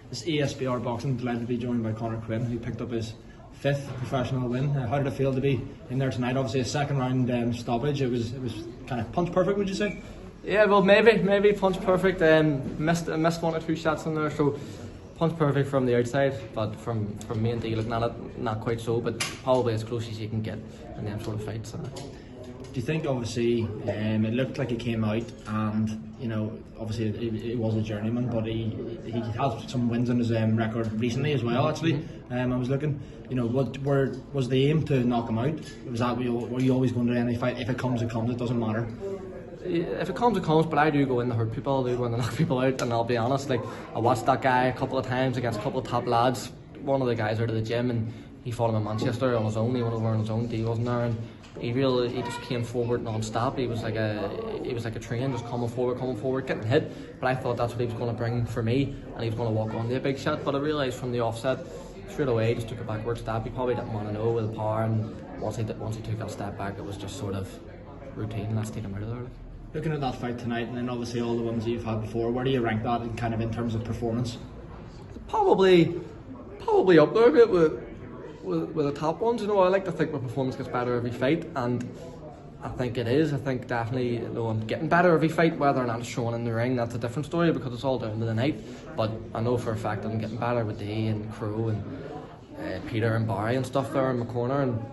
This ESBR boxing, delighted to be joined by Conor Quinn, who picked up his 5th professional win. How did it feel to be in there tonight? Obviously a second round stoppage. It was kind of punch perfect, would you say? Yeah, well, maybe punch perfect. Missed 1 or 2 shots in there, so punch perfect from the outside. But from me and D looking at it, not quite so, but probably as close as you can get in them sort of fights. Do you think, obviously, it looked like he came out and, you know, obviously he was a journeyman, but he had some wins on his record recently as well, actually. I was looking, you know, was the aim to knock him out? Was that, were you always going to any fight? If it comes, it comes, it doesn't matter? If it comes, it comes, but I do go in to hurt people, I do go in to knock people out, and I'll be honest, like, I watched that guy a couple of times against a couple of top lads. One of the guys out of the gym, and he fought him in Manchester on his own. He went over on his own, D wasn't there, and he just came forward non-stop. He was like a train, just coming forward, getting hit. But I thought that's what he was going to bring for me, and he was going to walk on to a big shot. But I realised from the offset, straight away, he just took a backward step. He probably didn't want to know with the power, and once he took that step back, it was just sort of routine. Let's take him out of there. Looking at that fight tonight, and then obviously all the ones that you've had before, where do you rank that in terms of performance? Probably up there a bit with the top ones. You know, I like to think my performance gets better every fight, and I think it is. I think definitely, you know, I'm getting better every fight. Whether or not it's showing in the ring, that's a different story, because it's all down to the night. But I know for a fact that I'm getting better with D and Crow and Peter and Barry and stuff there in my corner, and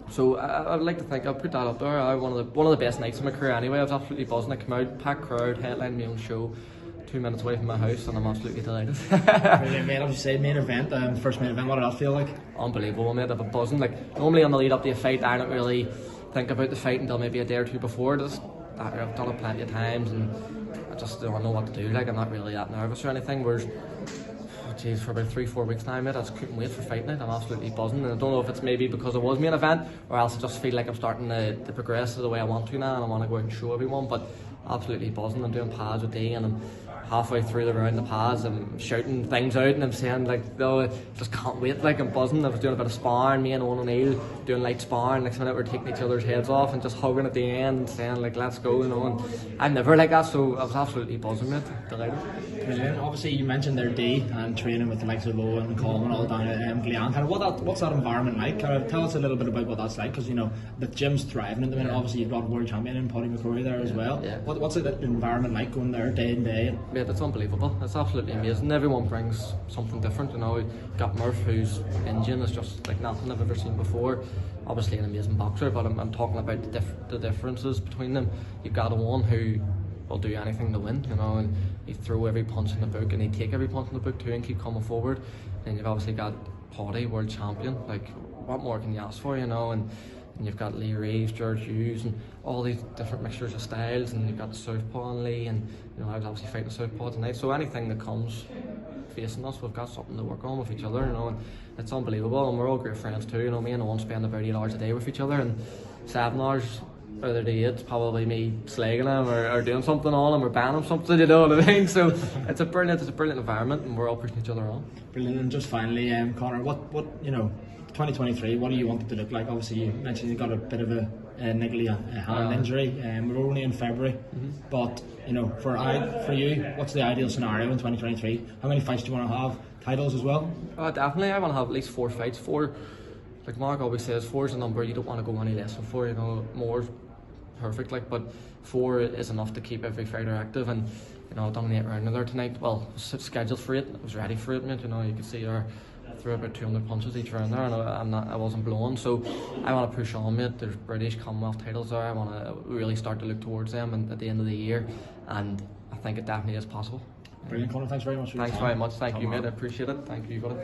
so I'd like to think I'll put that up there. One of the best nights of my career anyway. I was absolutely buzzing. I came out, packed crowd, headlined my own show, 2 minutes away from my house, and I'm absolutely delighted. Brilliant, mate. As you say, main event, first main event, what did that feel like? Unbelievable, mate. I've been buzzing. Like, normally on the lead up to a fight, I don't really think about the fight until maybe a day or two before. I've done it plenty of times, and I just don't know what to do. Like, I'm not really that nervous or anything. Whereas, for about 3-4 weeks now, mate, I just couldn't wait for fight night. I'm absolutely buzzing, and I don't know if it's maybe because it was main event, or else I just feel like I'm starting to progress the way I want to now, and I want to go out and show everyone. But absolutely buzzing. I'm doing pads with D, and I'm halfway through the round of pads, I'm shouting things out, and I'm saying, like, no, just can't wait. Like, I'm buzzing. I was doing a bit of sparring, me and Owen O'Neill doing light sparring. Next minute we're taking each other's heads off and just hugging at the end and saying, like, let's go, you know. And I'm never like that, so I was absolutely buzzing, mate. Delighted. Brilliant. Obviously you mentioned their D and training with the likes of Owen and Coleman all down at Glean. Kind of what's that environment like? Kind of tell us a little bit about what that's like, because, you know, the gym's thriving at the minute. Obviously you've got world champion in Paddy McCrory there as well. Yeah. What's the environment like going there day in day? Yeah, that's unbelievable. It's absolutely amazing. Everyone brings something different. You know, you've got Murph, whose engine is just like nothing I've ever seen before. Obviously an amazing boxer, but I'm talking about the differences between them. You've got one who will do anything to win, you know, and he throw every punch in the book, and he take every punch in the book too, and keep coming forward. And you've obviously got Paddy, world champion. Like, what more can you ask for, you know? And you've got Lee Reeves, George Hughes, and all these different mixtures of styles, and you've got Southpaw and Lee, and, you know, I was obviously fighting Southpaw tonight. So anything that comes facing us, we've got something to work on with each other, you know, and it's unbelievable. And we're all great friends too, you know. Me and Owen spend about 8 hours a day with each other, and 7 hours out of the 8 probably me slagging him or doing something on him or banning him something, you know what I mean? So it's a brilliant environment, and we're all pushing each other on. Brilliant. And just finally, Conor, what you know, 2023, what do you want it to look like? Obviously you mentioned you got a bit of a niggly hand injury, we're only in February, but, you know, for you, what's the ideal scenario in 2023? How many fights do you want to have? Titles as well? Definitely, I want to have at least 4 fights. 4, like Mark always says, 4 is a number you don't want to go any less than 4, you know. More perfect, like, but 4 is enough to keep every fighter active. And, you know, I've done an 8 rounder there tonight. Well, I was scheduled for it, I was ready for it, mate. You know, you can see I threw about 200 punches each round there, and I wasn't blowing. So I want to push on, mate. There's British Commonwealth titles there. I want to really start to look towards them and at the end of the year, and I think it definitely is possible. Brilliant, Conor. Thanks very much for your time. Thanks very much. Thank you, mate. I appreciate it. Thank you, buddy.